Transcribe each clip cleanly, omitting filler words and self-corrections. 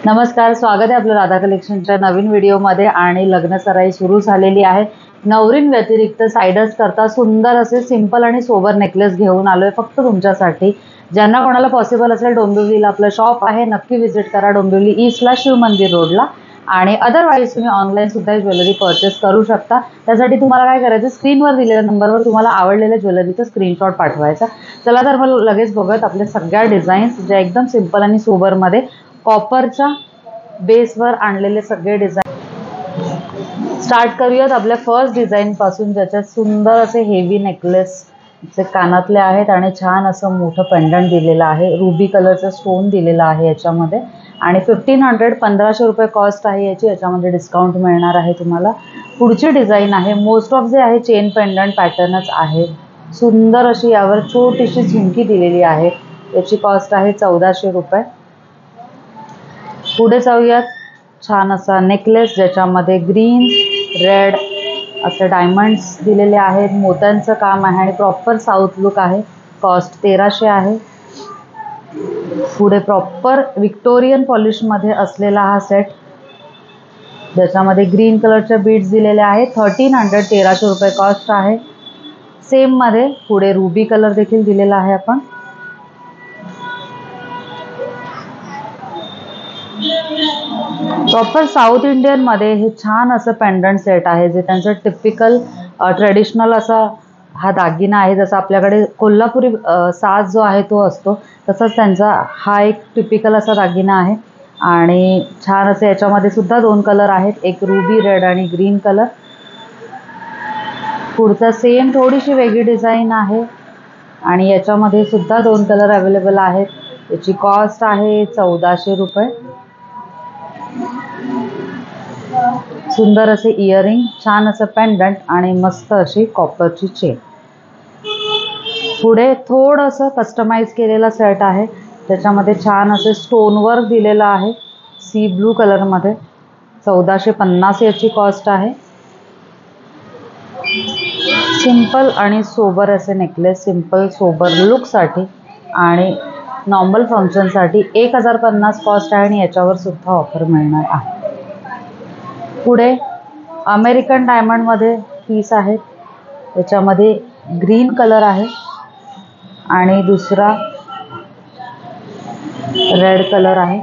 नमस्कार, स्वागत आहे आपलं राधा कलेक्शनच्या नवीन व्हिडिओमध्ये। आणि लग्न सराई सुरू झालेली आहे। नवरीन व्यतिरिक्त साइडर्स करता सुंदर असे सिंपल आणि सोबर नेकलेस घेऊन आलोय फक्त तुमच्यासाठी। ज्यांना कोणाला पॉसिबल असेल डोंबिवलीला आपलं शॉप आहे, नक्की विजिट करा डोंबिवली ईस्टला शिव मंदिर रोडला। आणि अदरवाइज तुम्ही ऑनलाईन सुद्धा ज्वेलरी परचेस करू शकता। त्यासाठी तुम्हाला काय करायचं, स्क्रीनवर दिलेल्या नंबरवर तुम्हाला आवडलेल्या ज्वेलरीचा स्क्रीनशॉट पाठवायचा। चला तर मग लगेच बघत आपल्या सगळ्या डिझाईन्स ज्या एकदम सिंपल आणि सोबरमध्ये कॉपरच्या बेसवर आणलेले सगळे डिझाइन स्टार्ट करूयात आपल्या फर्स्ट डिझाइन पासून, ज्याच्यात सुंदर असे हेवी नेकलेस चे कानातले आहेत आणि छान असं मोठं पेंडंट दिलेलं आहे। रुबी कलरचा स्टोन दिलेला आहे याच्यामध्ये आणि 1500 रुपये कॉस्ट आहे याची। याच्यामध्ये डिस्काउंट मिळणार आहे तुम्हाला। पुढची डिझाइन आहे, मोस्ट ऑफ जे आहे चेन पेंडंट पॅटर्नच आहे। सुंदर अशी यावर छोटीशी झुमकी दिलेली आहे, याची कॉस्ट आहे 1400 रुपये। पुढे जाऊयात, छान असा नेकलेस ज्याच्यामध्ये ग्रीन रेड असे डायमंड्स दिलेले आहेत, मोत्यांचं काम आहे आणि प्रॉपर साऊथ लुक आहे। कॉस्ट 1300 आहे। पुढे प्रॉपर विक्टोरियन पॉलिश मध्ये असलेला हा सेट, ज्याच्यामध्ये ग्रीन कलरच्या बीड्स दिलेले आहेत। 1300 रुपये कॉस्ट आहे। सेम मध्ये पुढे रुबी कलर देखील दिलेला आहे आपण। प्रॉपर साऊथ इंडियन मध्ये हे छान असं पेंडंट सेट आहे, जे त्यांचं टिपिकल ट्रेडिशनल असा हा दागिना आहे। जसं आपल्याकडे कोल्हापुरी साज जो आहे तो असतो, तसंच त्यांचा हा एक टिपिकल असा दागिना आहे। आणि छान असे याच्यामध्ये सुद्धा दोन कलर आहेत, एक रुबी रेड आणि ग्रीन कलर। पुढचा सेम थोडीशी वेगळी डिझाइन आहे आणि याच्यामध्ये सुद्धा दोन कलर अवेलेबल आहेत। याची कॉस्ट आहे 1400 रुपये। सुंदर असे इयरिंग, छान असं पेंडंट आणि मस्त अशी कॉपरची चेन। पुढे थोडंसं कस्टमाइज केलेला सेट आहे, त्याच्यामध्ये छान असे स्टोन वर्क दिलेलं आहे सी ब्लू कलर मध्ये। 1450 याची कॉस्ट आहे। सिंपल आणि सोबर असे नेकलेस, सिंपल सोबर लुक साठी आणि नॉर्मल फंक्शन साठी 1050 कॉस्ट आहे आणि याच्यावर सुद्धा ऑफर मिळणार आहे। पुढे अमेरिकन डायमंड मध्ये पीस आहेत, याच्यामध्ये ग्रीन कलर आहे आणि दुसरा रेड कलर आहे।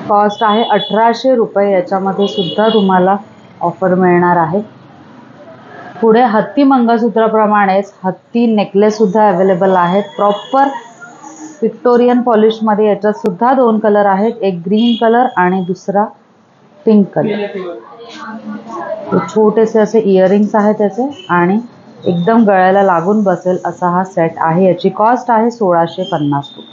कॉस्ट आहे 1800 रुपये। याच्यामध्ये सुद्धा तुम्हाला ऑफर मिळणार आहे। पुढे हत्ती मंगळसूत्राप्रमाणेच हत्ती नेकलेस सुद्धा अवेलेबल आहेत, प्रॉपर विक्टोरियन पॉलिश मध्ये। याच्यात सुद्धा दोन कलर आहेत, एक ग्रीन कलर आणि दुसरा पिंक कलर। छोटेसे असे इयरिंग्स आहेत त्याचे आणि एकदम गळ्याला लागून बसेल असा हा सेट आहे। याची कॉस्ट आहे 1650 रुपये।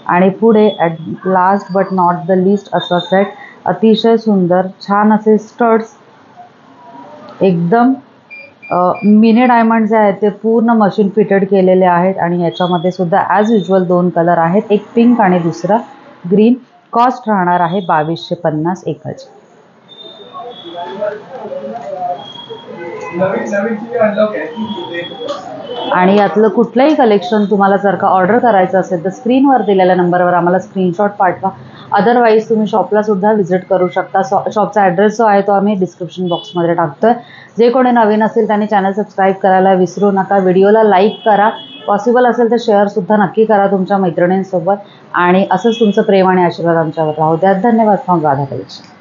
आणि पुढे at last but not the list असा सेट, अतिशय सुंदर छान असे स्टड्स, एकदम मिनी डायमंड जे आहेत ते पूर्ण मशीन फिटेड केलेले आहेत आणि याच्यामध्ये सुद्धा ॲज युजल दोन कलर आहेत, एक पिंक आणि दुसरा ग्रीन। कॉस्ट राहणार आहे 2250 एकाची। आणि यातलं कुठलंही कलेक्शन तुम्हाला जर का ऑर्डर करायचं असेल तर स्क्रीनवर दिलेल्या नंबरवर आम्हाला स्क्रीनशॉट पाठवा। अदरवाइज तुम्ही शॉपला सुद्धा व्हिजिट करू शकता। शॉपचा ॲड्रेस जो आहे तो आम्ही डिस्क्रिप्शन बॉक्समध्ये टाकतोय। जे कोणी नवीन असेल त्यांनी चॅनल सबस्क्राईब करायला विसरू नका। व्हिडिओला लाईक करा, पॉसिबल असेल तर शेअर सुद्धा नक्की करा तुमच्या मैत्रिणींसोबत। आणि असंच तुमचं प्रेम आणि आशीर्वाद आमच्यावर राहू द्या। धन्यवाद फ्रॉम राधा कलेक्शन।